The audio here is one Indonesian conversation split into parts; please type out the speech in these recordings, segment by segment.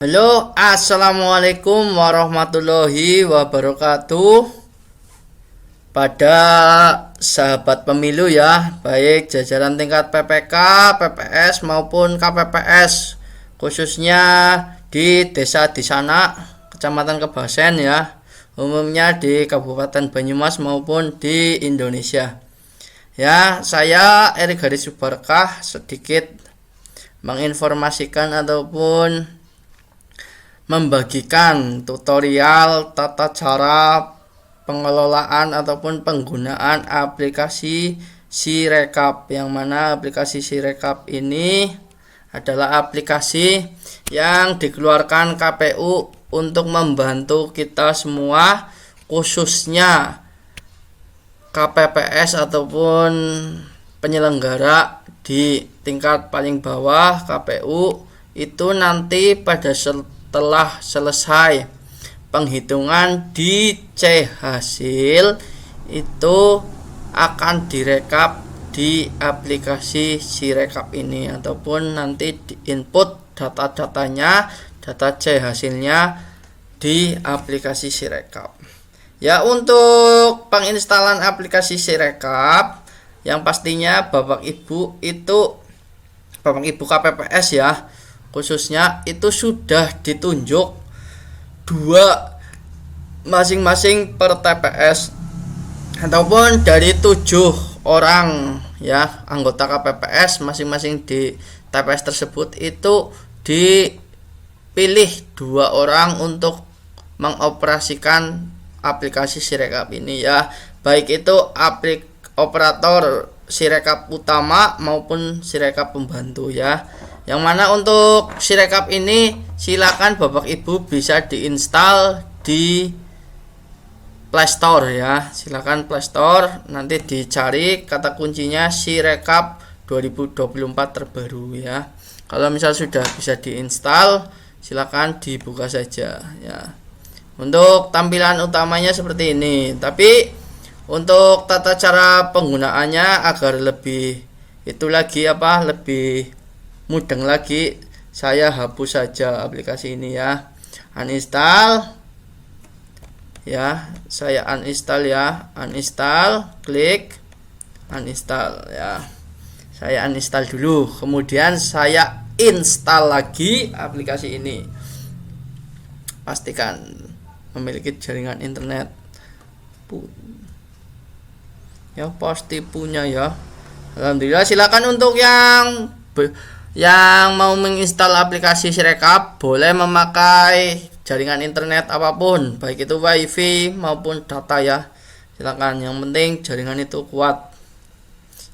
Halo, assalamualaikum warahmatullahi wabarakatuh. Pada sahabat pemilu ya, baik jajaran tingkat PPK, PPS maupun KPPS, khususnya di desa di sana, Kecamatan Kebasen ya, umumnya di Kabupaten Banyumas maupun di Indonesia. Ya, saya Erik Haris Subarkah sedikit menginformasikan ataupun membagikan tutorial tata cara pengelolaan ataupun penggunaan aplikasi Sirekap, yang mana aplikasi Sirekap ini adalah aplikasi yang dikeluarkan KPU untuk membantu kita semua, khususnya KPPS ataupun penyelenggara di tingkat paling bawah KPU itu nanti pada setelah selesai penghitungan di C hasil itu akan direkap di aplikasi Sirekap ini, ataupun nanti di input data-datanya, data C hasilnya di aplikasi Sirekap. Ya, untuk penginstalan aplikasi Sirekap yang pastinya Bapak Ibu KPPS ya, khususnya itu sudah ditunjuk 2 masing-masing per TPS, ataupun dari 7 orang ya anggota KPPS masing-masing di TPS tersebut itu dipilih 2 orang untuk mengoperasikan aplikasi Sirekap ini ya, baik itu operator Sirekap utama maupun Sirekap pembantu ya. Yang mana untuk Sirekap ini silakan Bapak Ibu bisa diinstal di Play Store ya. Silakan Play Store, nanti dicari kata kuncinya Sirekap 2024 terbaru ya. Kalau misal sudah bisa diinstal, silakan dibuka saja ya. Untuk tampilan utamanya seperti ini, tapi untuk tata cara penggunaannya agar lebih lebih mudeng lagi, saya hapus saja aplikasi ini ya. Uninstall ya, saya uninstall ya, klik uninstall ya. Saya uninstall dulu, kemudian saya install lagi aplikasi ini. Pastikan memiliki jaringan internet ya, pasti punya ya. Alhamdulillah. Silakan untuk yang mau menginstal aplikasi Sirekap boleh memakai jaringan internet apapun, baik itu WiFi maupun data ya. Silakan, yang penting jaringan itu kuat.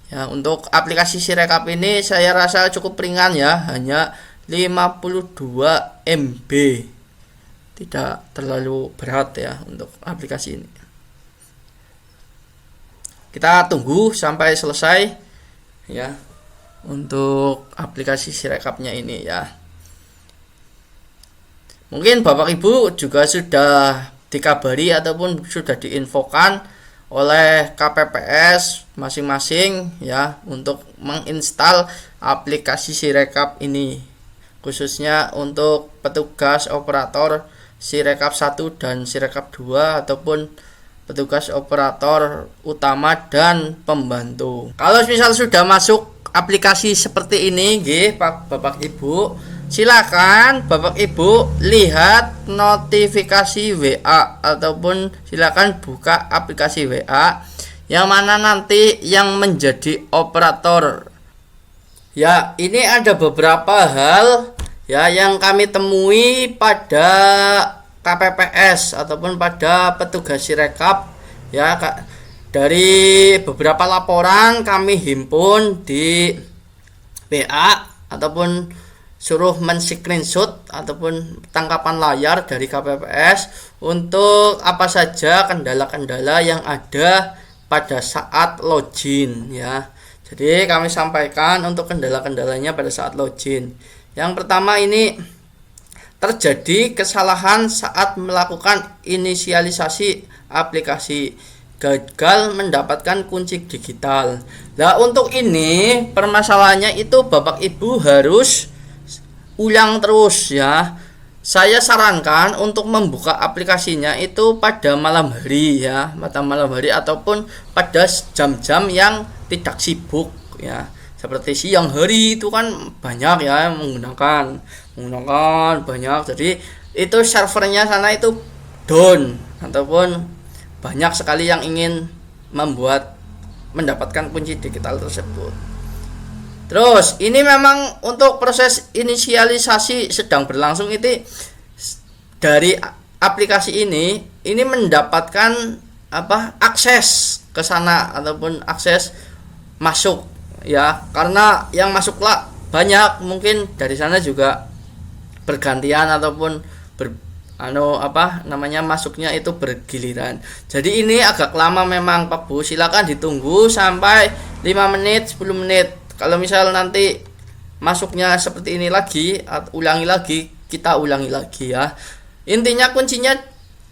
Ya, untuk aplikasi Sirekap ini saya rasa cukup ringan ya, hanya 52 MB. Tidak terlalu berat ya untuk aplikasi ini. Kita tunggu sampai selesai ya untuk aplikasi Sirekapnya ini ya. Mungkin Bapak Ibu juga sudah dikabari ataupun sudah diinfokan oleh KPPS masing-masing ya untuk menginstal aplikasi Sirekap ini, khususnya untuk petugas operator Sirekap 1 dan Sirekap 2 ataupun petugas operator utama dan pembantu. Kalau misal sudah masuk aplikasi seperti ini Bapak Ibu, silakan Bapak Ibu lihat notifikasi WA ataupun silakan buka aplikasi WA, yang mana nanti yang menjadi operator ya. Ini ada beberapa hal ya yang kami temui pada KPPS ataupun pada petugas Sirekap ya. Dari beberapa laporan kami himpun di WA ataupun suruh men-screenshot ataupun tangkapan layar dari KPPS untuk apa saja kendala-kendala yang ada pada saat login ya. Jadi kami sampaikan untuk kendala-kendalanya pada saat login. Yang pertama, ini terjadi kesalahan saat melakukan inisialisasi aplikasi, gagal mendapatkan kunci digital. Nah, untuk ini permasalahannya itu Bapak Ibu harus ulang terus ya. saya sarankan untuk membuka aplikasinya itu pada malam hari ya, pada malam hari ataupun pada jam-jam yang tidak sibuk ya. Seperti siang hari itu kan banyak ya menggunakan banyak, jadi itu servernya sana itu down ataupun banyak sekali yang ingin mendapatkan kunci digital tersebut. Terus ini memang untuk proses inisialisasi sedang berlangsung. Itu dari aplikasi ini mendapatkan akses ke sana ataupun akses masuk ya, karena yang masuklah banyak, mungkin dari sana juga bergantian ataupun masuknya itu bergiliran. Jadi ini agak lama memang Pak Bu, silakan ditunggu sampai 5 menit 10 menit. Kalau misal nanti masuknya seperti ini lagi, kita ulangi lagi ya. Intinya kuncinya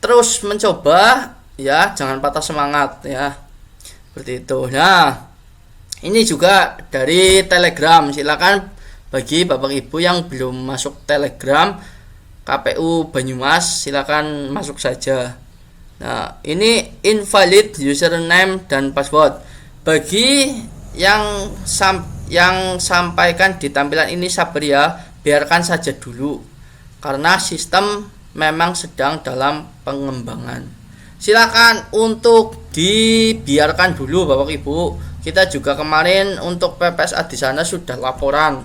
terus mencoba ya, jangan patah semangat ya. Seperti itu. Nah, ini juga dari Telegram. Silakan bagi Bapak Ibu yang belum masuk Telegram KPU Banyumas, silakan masuk saja. Nah, ini invalid username dan password. Bagi yang sampaikan di tampilan ini sabar ya, biarkan saja dulu karena sistem memang sedang dalam pengembangan. Silakan untuk dibiarkan dulu Bapak Ibu. Kita juga kemarin untuk PPSA di sana sudah laporan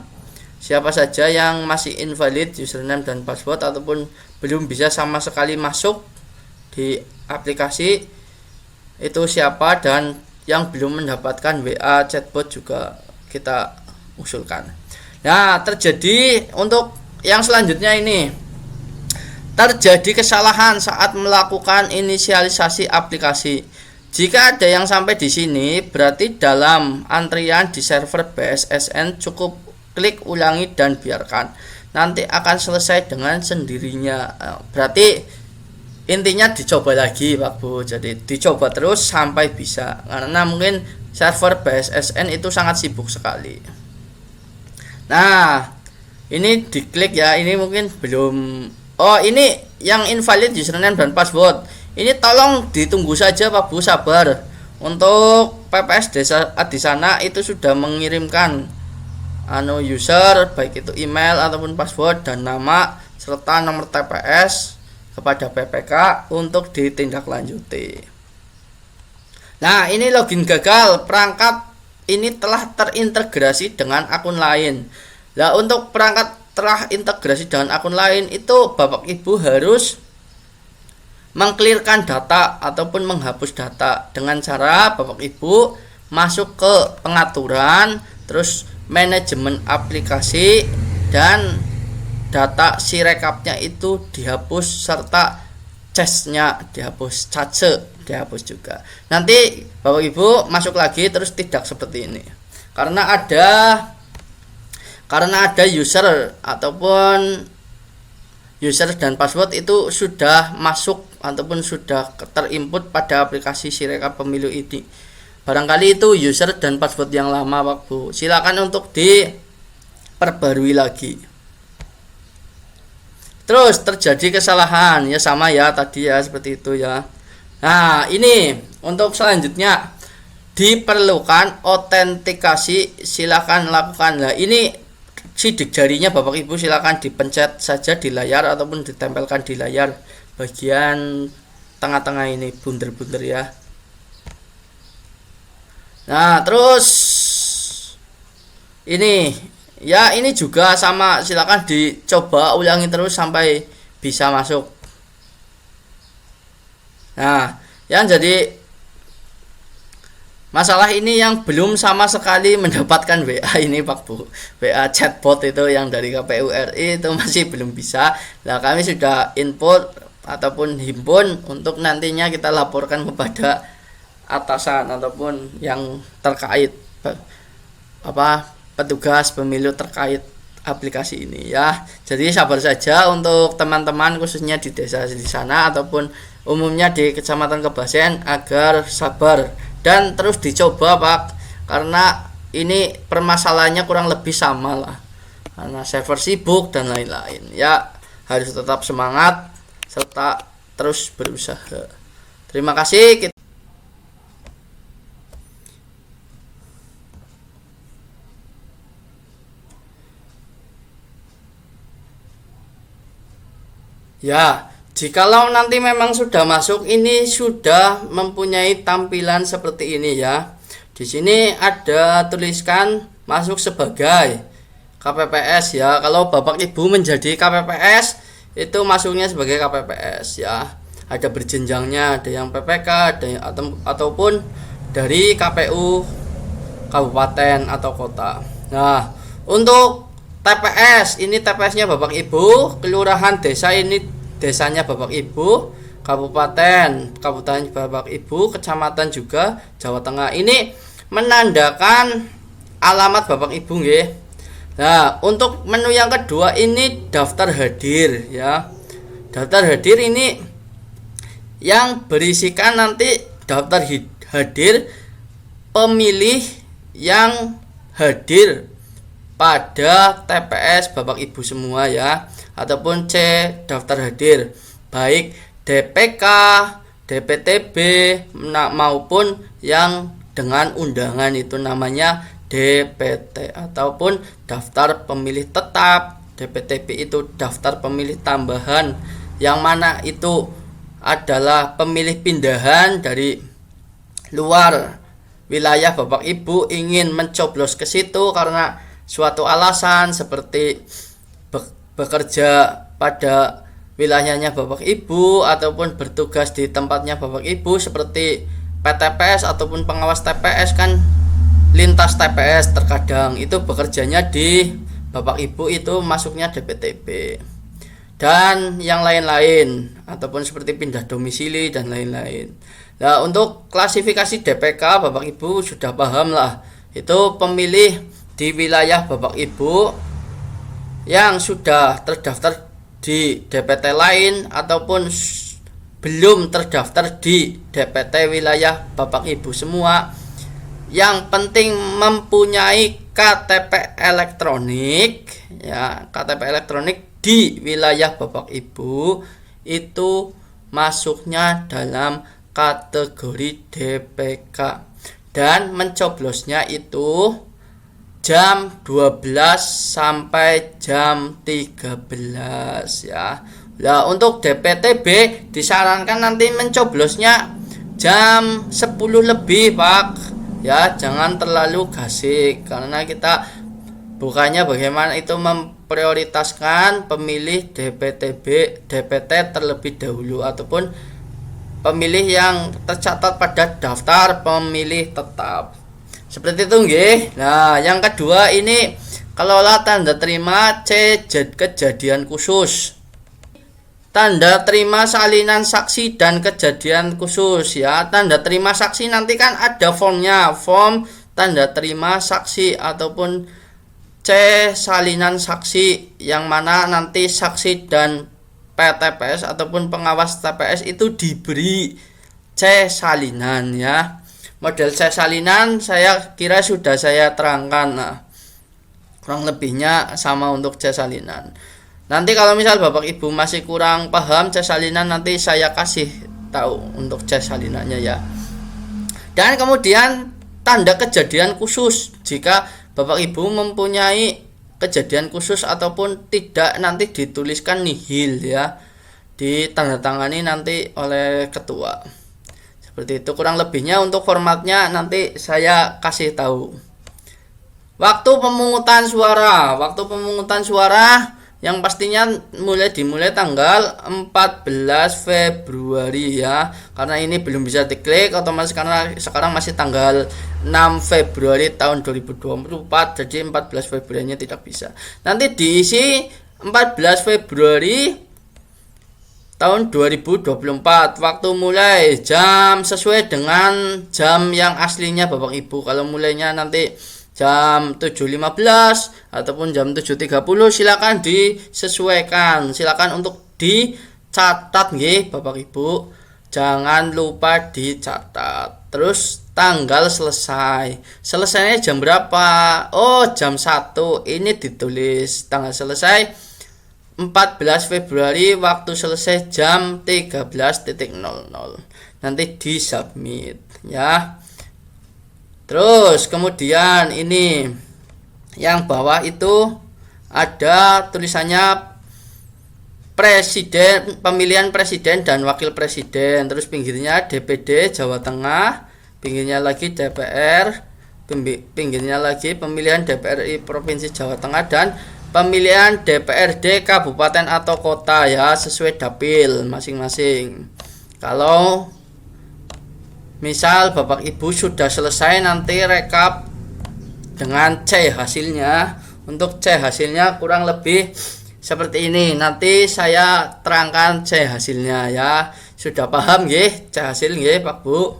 siapa saja yang masih invalid username dan password ataupun belum bisa sama sekali masuk di aplikasi itu siapa, dan yang belum mendapatkan WA chatbot juga kita usulkan. Nah, terjadi untuk yang selanjutnya ini terjadi kesalahan saat melakukan inisialisasi aplikasi. Jika ada yang sampai di sini, berarti dalam antrian di server BSSN cukup klik ulangi dan biarkan. Nanti akan selesai dengan sendirinya. Berarti intinya dicoba lagi Pak Bu. Jadi dicoba terus sampai bisa. Karena mungkin server BSSN itu sangat sibuk sekali. Nah, ini diklik ya. Ini mungkin belum. Oh, ini yang invalid username dan password. Ini tolong ditunggu saja Pak Bu, sabar. Untuk PPS desa di sana itu sudah mengirimkan user, baik itu email ataupun password dan nama serta nomor TPS kepada PPK untuk ditindaklanjuti. Nah, ini login gagal, perangkat ini telah terintegrasi dengan akun lain. Nah, untuk perangkat telah integrasi dengan akun lain itu Bapak Ibu harus mengklirkan data ataupun menghapus data dengan cara Bapak Ibu masuk ke pengaturan, terus manajemen aplikasi, dan data sirekapnya itu dihapus serta cache-nya dihapus, dihapus juga. Nanti Bapak Ibu masuk lagi terus tidak seperti ini. Karena ada user ataupun user dan password itu sudah masuk ataupun sudah terinput pada aplikasi Sirekap Pemilu ini. Barangkali itu user dan password yang lama Pak Bu. Silakan untuk diperbarui lagi. Terus terjadi kesalahan ya, sama ya tadi ya, seperti itu ya. Nah, ini untuk selanjutnya diperlukan autentikasi, silakan lakukan. Nah, ini sidik jarinya Bapak Ibu silakan dipencet saja di layar ataupun ditempelkan di layar bagian tengah-tengah ini, bunder-bunder ya. Nah, terus ini ya, ini juga sama, silakan dicoba ulangi terus sampai bisa masuk. Nah, yang jadi masalah ini yang belum sama sekali mendapatkan WA ini Pak Bu. WA chatbot itu yang dari KPU RI itu masih belum bisa. Nah, kami sudah input ataupun himpun untuk nantinya kita laporkan kepada atasan ataupun yang terkait petugas pemilu terkait aplikasi ini ya. Jadi sabar saja untuk teman-teman khususnya di desa di sana ataupun umumnya di Kecamatan Kebasen agar sabar dan terus dicoba Pak, karena ini permasalahannya kurang lebih sama lah, karena server sibuk dan lain-lain ya. harus tetap semangat serta terus berusaha. Terima kasih. Ya, jikalau nanti memang sudah masuk, ini sudah mempunyai tampilan seperti ini ya. Di sini ada tuliskan masuk sebagai KPPS ya. Kalau Bapak Ibu menjadi KPPS, itu masuknya sebagai KPPS ya. Ada berjenjangnya, ada yang PPK, ada yang, ataupun dari KPU kabupaten atau kota. Nah, untuk TPS, ini TPS-nya Bapak Ibu, kelurahan desa ini desanya Bapak Ibu, kabupaten Bapak Ibu, kecamatan juga Jawa Tengah. Ini menandakan alamat Bapak Ibu nggih. Nah, untuk menu yang kedua ini daftar hadir ya. Daftar hadir ini yang berisikan nanti daftar hadir pemilih yang hadir pada TPS Bapak Ibu semua ya, ataupun C daftar hadir baik DPK, DPTB maupun yang dengan undangan, itu namanya DPT ataupun daftar pemilih tetap. DPTB itu daftar pemilih tambahan, yang mana itu adalah pemilih pindahan dari luar wilayah Bapak Ibu ingin mencoblos ke situ karena suatu alasan seperti bekerja pada wilayahnya Bapak Ibu ataupun bertugas di tempatnya Bapak Ibu seperti PTPS ataupun pengawas TPS, kan lintas TPS terkadang itu bekerjanya di Bapak Ibu, itu masuknya DPTB dan yang lain-lain, ataupun seperti pindah domisili dan lain-lain. Nah, untuk klasifikasi DPK Bapak Ibu sudah paham lah, itu pemilih di wilayah Bapak Ibu yang sudah terdaftar di DPT lain ataupun belum terdaftar di DPT wilayah Bapak Ibu semua. Yang penting mempunyai KTP elektronik ya, KTP elektronik di wilayah Bapak Ibu itu masuknya dalam kategori DPK, dan mencoblosnya itu jam 12 sampai jam 13 ya. Nah, untuk DPTB disarankan nanti mencoblosnya jam 10 lebih Pak ya, jangan terlalu gasik karena kita bukannya bagaimana itu memprioritaskan pemilih DPT terlebih dahulu ataupun pemilih yang tercatat pada daftar pemilih tetap. Seperti itu nggih. Nah, yang kedua ini kelola tanda terima C kejadian khusus. Tanda terima salinan saksi dan kejadian khusus ya. Tanda terima saksi nanti kan ada formnya, form tanda terima saksi ataupun C salinan saksi, yang mana nanti saksi dan PTPS ataupun pengawas TPS itu diberi C salinan ya. Model C salinan saya kira sudah saya terangkan. Nah, kurang lebihnya sama untuk C salinan. Nanti kalau misal Bapak Ibu masih kurang paham C salinan, nanti saya kasih tahu untuk C salinannya ya. Dan kemudian tanda kejadian khusus, jika Bapak Ibu mempunyai kejadian khusus ataupun tidak, nanti dituliskan nihil ya, ditandatangani nanti oleh ketua. Seperti itu kurang lebihnya. Untuk formatnya nanti saya kasih tahu. Waktu pemungutan suara yang pastinya dimulai tanggal 14 Februari ya, karena ini belum bisa diklik otomatis karena sekarang masih tanggal 6 Februari tahun 2024, jadi 14 Februari-nya tidak bisa. Nanti diisi 14 Februari tahun 2024. Waktu mulai jam sesuai dengan jam yang aslinya Bapak Ibu. Kalau mulainya nanti jam 7.15 ataupun jam 7.30 silakan disesuaikan. Silakan untuk dicatat nggih Bapak Ibu. Jangan lupa dicatat. Terus tanggal selesai. Selesainya jam berapa? Oh, jam 1. Ini ditulis tanggal selesai 14 Februari waktu selesai jam 13.00. Nanti di submit ya. Terus kemudian ini yang bawah itu ada tulisannya presiden, pemilihan presiden dan wakil presiden. Terus pinggirnya DPD Jawa Tengah, pinggirnya lagi DPR, pinggirnya lagi pemilihan DPRI Provinsi Jawa Tengah dan pemilihan DPRD kabupaten atau kota ya, sesuai dapil masing-masing. Kalau misal Bapak Ibu sudah selesai, nanti rekap dengan C hasilnya. Untuk C hasilnya kurang lebih seperti ini. Nanti saya terangkan C hasilnya ya. Sudah paham nggih C hasil nggih Pak Bu?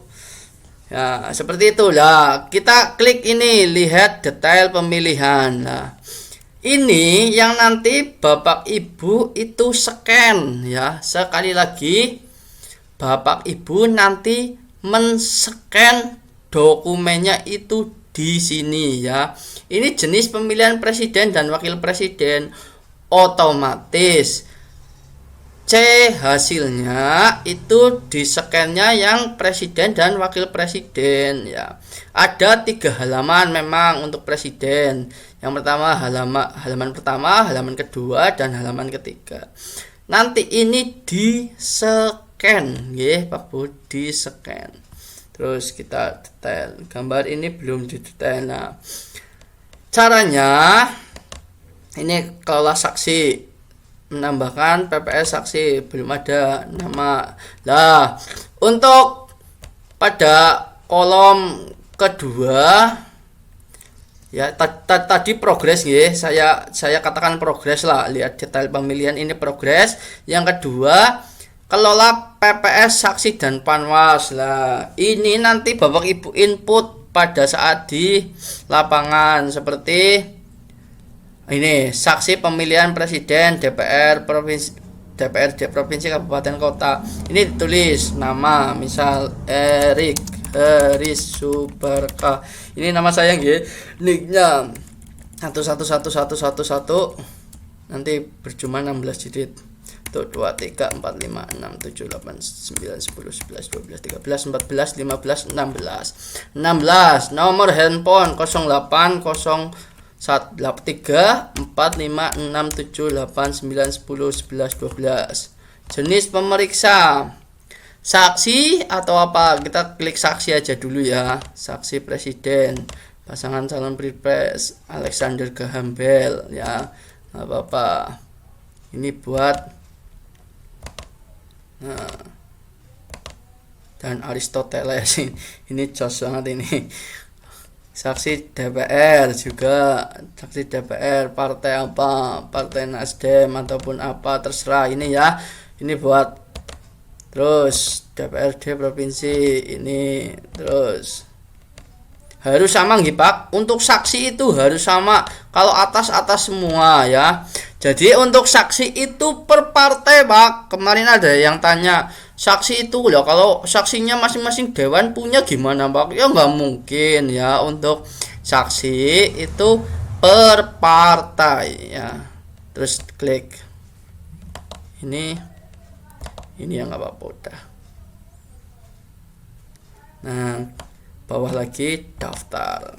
Ya, seperti itulah. Kita klik ini, lihat detail pemilihan. Nah, ini yang nanti Bapak Ibu itu scan ya. Sekali lagi, Bapak Ibu nanti men-scan dokumennya itu di sini ya. Ini jenis pemilihan presiden dan wakil presiden. Otomatis C hasilnya itu di scan-nya yang presiden dan wakil presiden ya. Ada 3 halaman memang untuk presiden. Yang pertama halaman pertama, halaman kedua, dan halaman ketiga. Nanti ini di scan ya Pak Bu, di scan. Terus kita detail. Gambar ini belum didetail. Nah, caranya ini kelola saksi, menambahkan PPS saksi, belum ada nama. Lah, untuk pada kolom kedua ya, tadi progres ya, saya katakan progres lah. Lihat detail pemilihan ini progres. Yang kedua, kelola PPS saksi dan panwas. Lah, ini nanti Bapak Ibu input pada saat di lapangan seperti ini, saksi pemilihan presiden DPR provinsi, DPRD provinsi kabupaten kota. Ini ditulis nama, misal Erik Haris Subarka. Ini nama saya nggih. Nicknya 111111. Nanti berjumlah 16 digit. Tuh 2 3 4 5 6 7 8 9 10 11 12 13 14 15 16 nomor handphone 08 3 4 5 6 7 8 9 10 11 12. Jenis pemeriksa saksi atau apa, kita klik saksi aja dulu ya. Saksi presiden, pasangan calon pilpres Alexander Graham Bell ya, nggak apa-apa. Ini buat dan Aristoteles ini jos banget ini. Saksi DPR juga, saksi DPR partai apa, partai Nasdem ataupun apa, terserah ini ya. Ini buat, terus DPRD provinsi ini, terus harus sama nggih Pak. Untuk saksi itu harus sama, kalau atas semua ya. Jadi untuk saksi itu per partai Pak. Kemarin ada yang tanya, saksi itu loh, kalau saksinya masing-masing dewan punya gimana Pak? Ya nggak mungkin ya. Untuk saksi itu per partai ya. Terus klik ini yang nggak apa-apa udah. Nah, bawah lagi daftar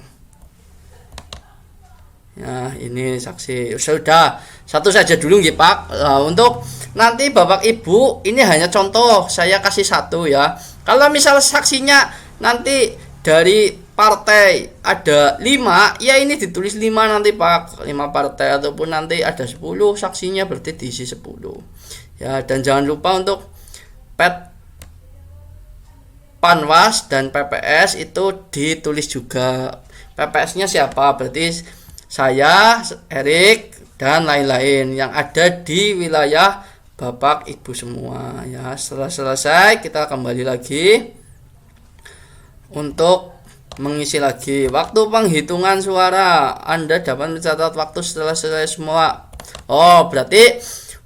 ya. Ini saksi sudah satu saja dulu nggih Pak. Nah, untuk nanti Bapak Ibu, ini hanya contoh, saya kasih satu ya. Kalau misal saksinya nanti dari partai ada 5, ya ini ditulis 5 nanti Pak, 5 partai, ataupun nanti ada 10 saksinya berarti diisi 10 ya. Dan jangan lupa untuk Panwas dan PPS itu ditulis juga. PPS-nya siapa? Berarti saya, Erik, dan lain-lain yang ada di wilayah Bapak Ibu semua ya. Setelah selesai, kita kembali lagi untuk mengisi lagi. Waktu penghitungan suara, Anda dapat mencatat waktu setelah selesai semua. Oh, berarti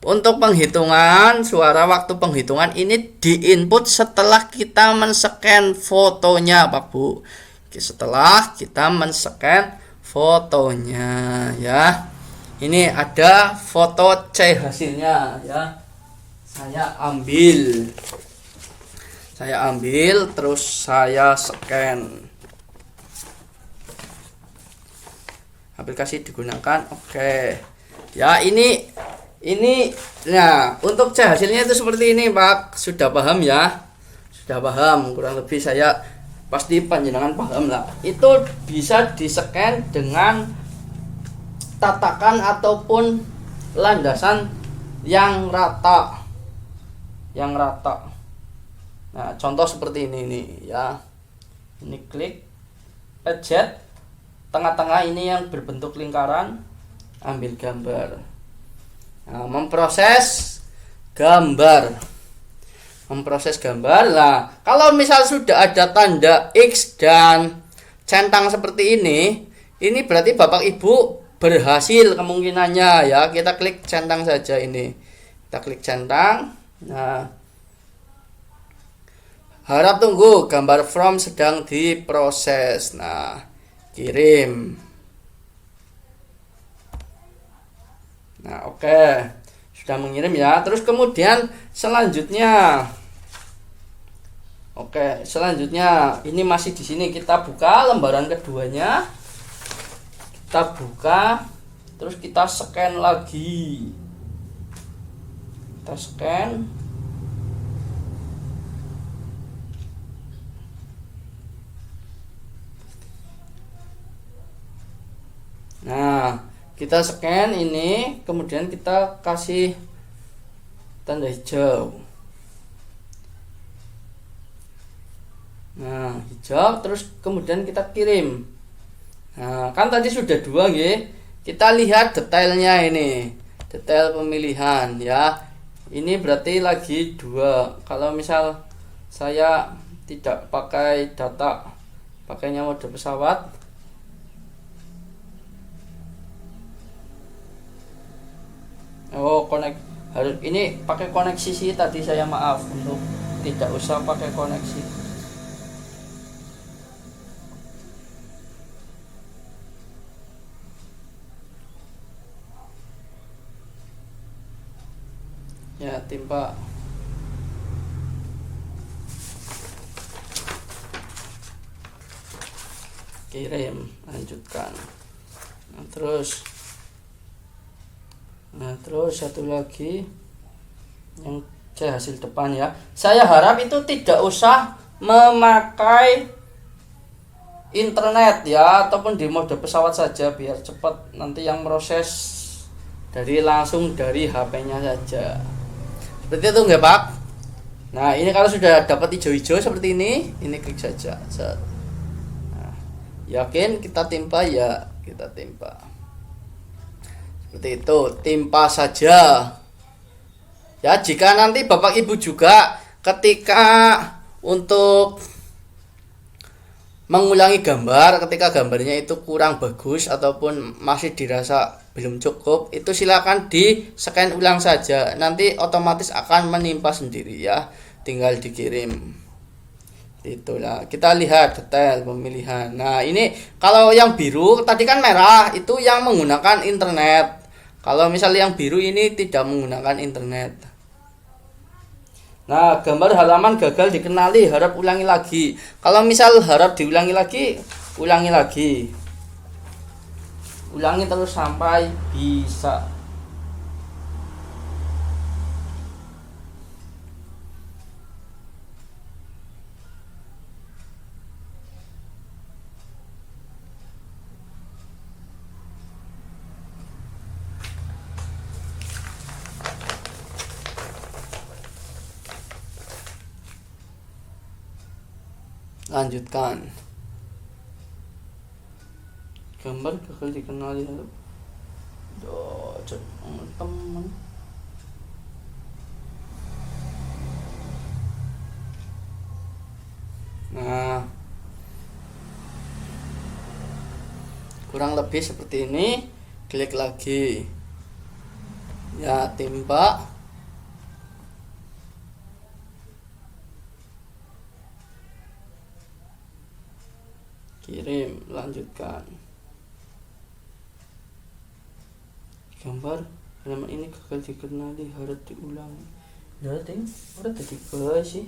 untuk penghitungan suara, waktu penghitungan ini diinput setelah kita men-scan fotonya Pak Bu. Setelah kita men-scan fotonya ya. Ini ada foto C hasilnya ya. Saya ambil terus saya scan. Aplikasi digunakan. Oke. Ya, ini nah, untuk C hasilnya itu seperti ini, Pak. Sudah paham ya? Sudah paham, kurang lebih saya pasti panjenengan paham lah. Itu bisa di-scan dengan tatakan ataupun landasan yang rata. Nah, contoh seperti ini nih ya. Ini klik pencet tengah-tengah ini yang berbentuk lingkaran, ambil gambar. Nah, memproses gambar. Nah, kalau misal sudah ada tanda X dan centang seperti ini berarti Bapak Ibu berhasil kemungkinannya ya. Kita klik centang saja ini. Kita klik centang. Nah, harap tunggu, gambar from sedang diproses. Nah, kirim. Nah, oke. Sudah mengirim ya. Terus kemudian selanjutnya. Oke, selanjutnya ini masih di sini, kita buka lembaran keduanya. Kita buka, terus kita scan lagi. Kita scan. Nah, kita scan ini, kemudian kita kasih tanda hijau. Nah, hijau, terus kemudian kita kirim. Nah, kan tadi sudah dua ya. Kita lihat detailnya ini, detail pemilihan ya. Ini berarti lagi dua. Kalau misal saya tidak pakai data, pakainya mode pesawat. Oh, harus ini pakai koneksi sih tadi, saya maaf untuk tidak usah pakai koneksi. Ya, timpa. Kirim, lanjutkan. Nah, terus satu lagi yang C hasil depan ya. Saya harap itu tidak usah memakai internet ya, ataupun di mode pesawat saja biar cepat. Nanti yang proses langsung dari HP-nya saja. Seperti itu enggak, Pak? Nah, ini kalau sudah dapat hijau-hijau seperti ini klik saja. Nah, yakin kita timpa ya, kita timpa. Seperti itu, timpa saja. Ya, jika nanti Bapak Ibu juga ketika untuk mengulangi gambar, ketika gambarnya itu kurang bagus ataupun masih dirasa belum cukup, itu silakan di scan ulang saja. Nanti otomatis akan menimpa sendiri ya. Tinggal dikirim. Itulah, kita lihat detail pemilihan. Nah, ini kalau yang biru tadi kan merah, itu yang menggunakan internet. Kalau misalnya yang biru ini tidak menggunakan internet. Nah, gambar halaman gagal dikenali, harap ulangi lagi. Kalau misal harap diulangi lagi, ulangi lagi. Ulangi terus sampai bisa. Lanjutkan. Gambar gagal dikenali. Teman. Nah, kurang lebih seperti ini. Klik lagi. Ya, timpa. Kirim, lanjutkan. gambar halaman ini gagal dikenali, harus diulangi. Ya ting udah tadi sih.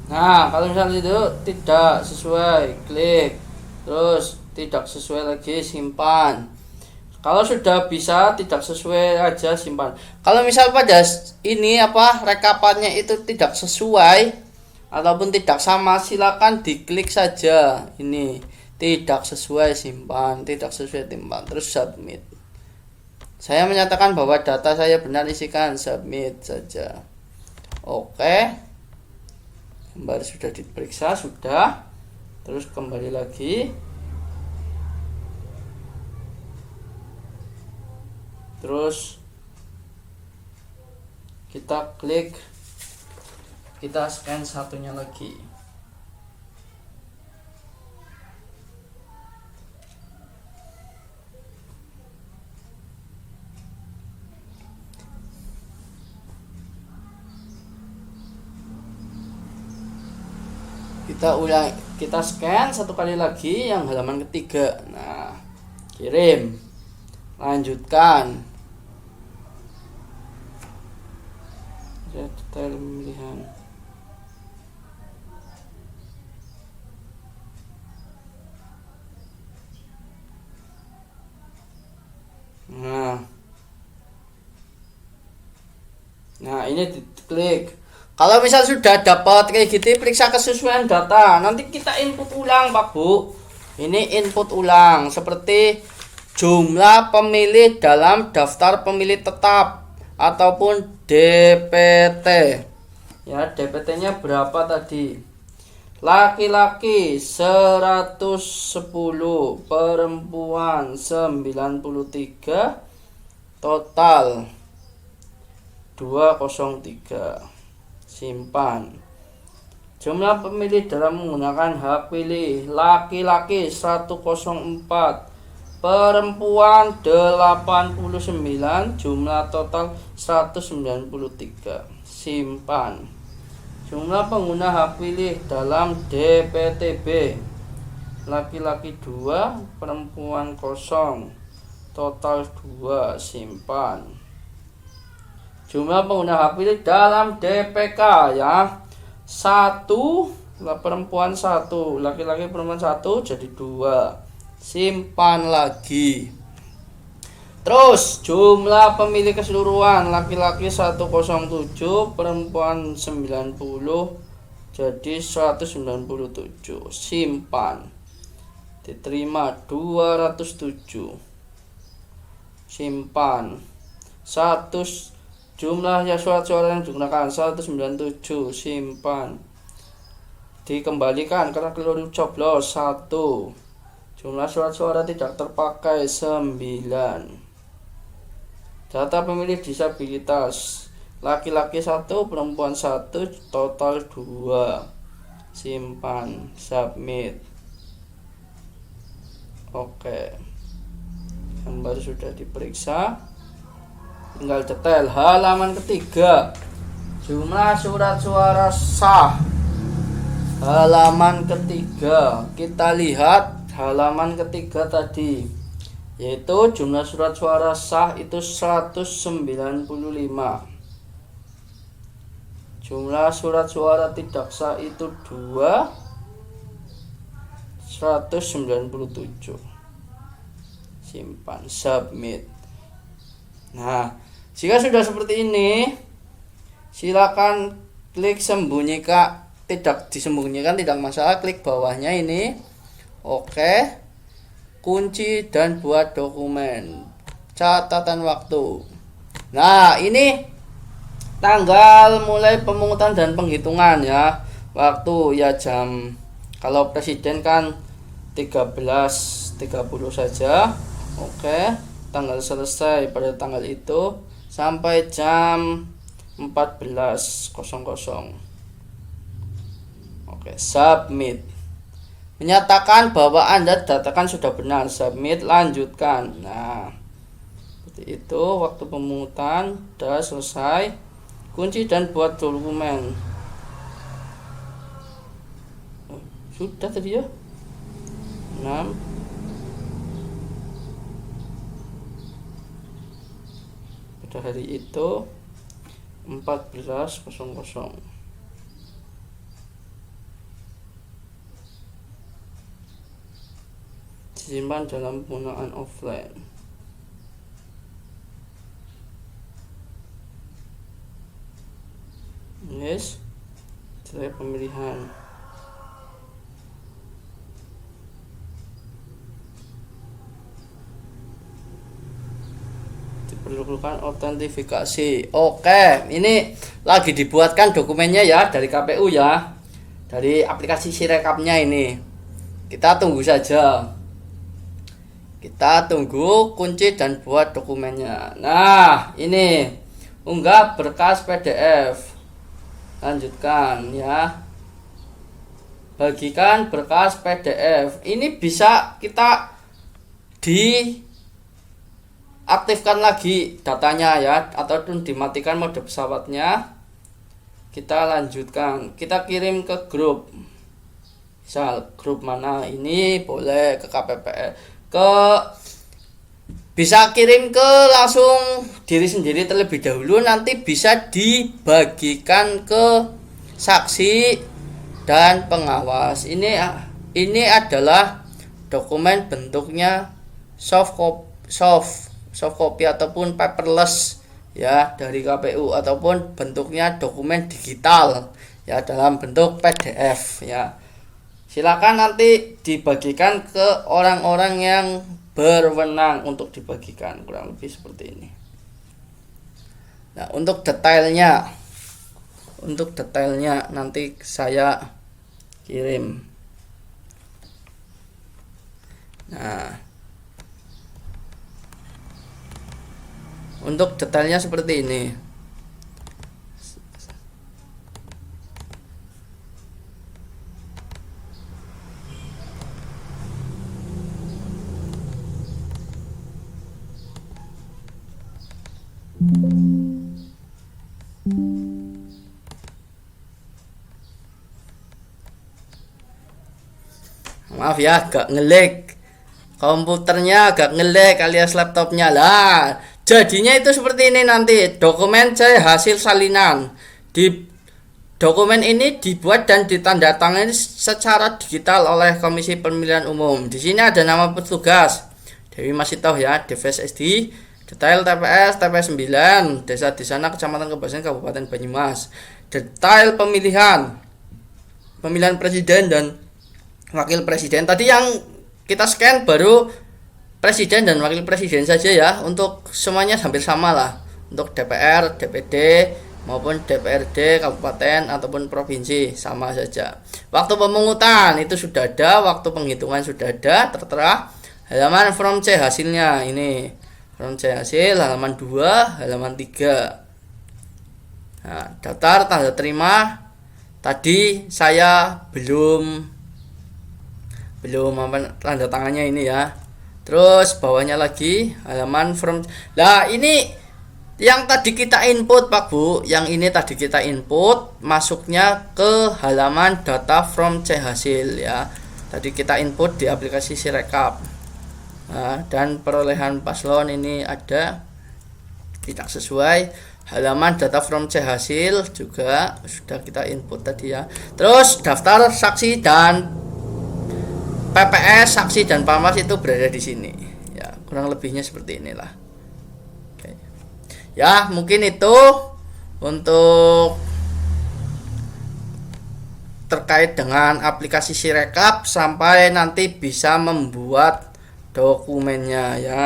Nah, kalau misalnya itu tidak sesuai, klik. Terus tidak sesuai lagi, simpan. Kalau sudah bisa tidak sesuai aja, simpan. Kalau misal pada ini rekapannya itu tidak sesuai ataupun tidak sama, silakan diklik saja ini. Tidak sesuai, simpan. Tidak sesuai, simpan. Terus submit. Saya menyatakan bahwa data saya benar, isikan, submit saja. Oke. Gambar sudah diperiksa, sudah. Terus kembali lagi. Terus kita klik, kita scan satunya lagi. Kita ulang, kita scan satu kali lagi yang halaman ketiga. Nah, kirim, lanjutkan. Detail pemilihan. Nah ini diklik. Kalau misal sudah dapat kayak gitu, periksa kesesuaian data. Nanti kita input ulang, Pak Bu. Ini input ulang seperti jumlah pemilih dalam daftar pemilih tetap ataupun DPT. Ya, DPT-nya berapa tadi? Laki-laki 110, perempuan 93, total 203. Simpan. Jumlah pemilih dalam menggunakan hak pilih: laki-laki 104, perempuan 89, jumlah total 193. Simpan. Jumlah pengguna hak pilih dalam DPTB: laki-laki 2, perempuan 0, total 2. Simpan. Jumlah pengguna hak pilih dalam DPK ya: 1, perempuan 1, laki-laki perempuan 1, jadi 2. Simpan lagi. Terus jumlah pemilih keseluruhan: laki-laki 107, perempuan 90, jadi 197. Simpan. Diterima 207. Simpan. Jumlahnya surat suara yang digunakan 197. Simpan. Dikembalikan karena keliru coblos 1. Jumlah surat suara tidak terpakai 9. Data pemilih disabilitas: laki-laki 1, perempuan 1, total 2. Simpan, submit. Oke. Gambar sudah diperiksa. Tinggal detail halaman ketiga. Jumlah surat suara sah. Halaman ketiga. Kita lihat halaman ketiga tadi, yaitu jumlah surat suara sah itu 195. Jumlah surat suara tidak sah itu 197. simpan, submit. Nah, jika sudah seperti ini, silakan klik sembunyikan. Tidak disembunyikan tidak masalah, klik bawahnya ini. Oke. Kunci dan buat dokumen. Catatan waktu. Nah, ini tanggal mulai pemungutan dan penghitungan ya. Waktu ya jam, kalau presiden kan 13.30 saja. Oke, tanggal selesai pada tanggal itu sampai jam 14.00. Oke, submit. Menyatakan bahwa Anda datakan sudah benar. Submit, lanjutkan. Nah, seperti itu. Waktu pemungutan sudah selesai. Kunci dan buat dokumen. Sudah tadi ya. 6. Pada hari itu 14.00. Disimpan dalam penggunaan offline. Yes, setelah pemilihan. Diperlukan autentifikasi. Oke, ini lagi dibuatkan dokumennya ya dari KPU ya, dari aplikasi Sirekapnya ini. Kita tunggu saja. Kita tunggu kunci dan buat dokumennya. Nah, ini unggah berkas PDF. Lanjutkan ya. Bagikan berkas PDF. Ini bisa kita diaktifkan lagi datanya ya, ataupun dimatikan mode pesawatnya. Kita lanjutkan. Kita kirim ke grup. Misal grup mana ini, boleh ke KPPS, bisa kirim ke langsung diri sendiri terlebih dahulu, nanti bisa dibagikan ke saksi dan pengawas. Ini adalah dokumen bentuknya soft copy ataupun paperless ya dari KPU, ataupun bentuknya dokumen digital ya dalam bentuk PDF ya. Silakan nanti dibagikan ke orang-orang yang berwenang untuk dibagikan, kurang lebih seperti ini. Nah, untuk detailnya nanti saya kirim. Nah, untuk detailnya seperti ini. Maaf ya, agak ngelag komputernya, agak ngelag alias laptopnya lah. Jadinya itu seperti ini nanti dokumen hasil salinan. Di dokumen ini dibuat dan ditandatangani secara digital oleh Komisi Pemilihan Umum. Di sini ada nama petugas, Dewi Masitoh ya, DVSD, detail TPS, TPS 9, desa di sana, kecamatan Kebasan, Kabupaten Banyumas. Detail pemilihan presiden dan wakil presiden. Tadi yang kita scan baru presiden dan wakil presiden saja ya. Untuk semuanya hampir sama lah. Untuk DPR, DPD maupun DPRD kabupaten ataupun provinsi sama saja. Waktu pemungutan itu sudah ada, waktu penghitungan sudah ada, tertera. Halaman form C hasilnya ini. Form C hasil halaman 2, halaman 3. Nah, daftar tanda terima tadi saya belum tanda tangannya ini ya. Terus bawahnya lagi halaman form. Nah, ini yang tadi kita input Pak Bu, yang ini tadi kita input masuknya ke halaman data from C hasil ya. Tadi kita input di aplikasi Sirekap. Nah, dan perolehan paslon ini ada tidak sesuai. Halaman data from C hasil juga sudah kita input tadi ya. Terus daftar saksi dan PPS, saksi dan panwas itu berada di sini. Ya, kurang lebihnya seperti inilah. Oke. Ya mungkin itu untuk terkait dengan aplikasi Sirekap sampai nanti bisa membuat dokumennya ya.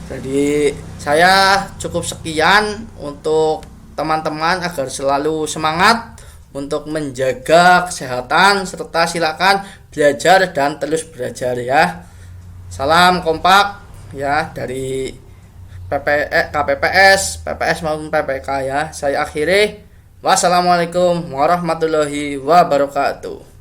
Jadi saya cukup sekian untuk teman-teman agar selalu semangat untuk menjaga kesehatan serta silakan belajar dan terus belajar ya. Salam kompak ya dari KPPS, PPS maupun PPK ya. Saya akhiri. Wassalamualaikum warahmatullahi wabarakatuh.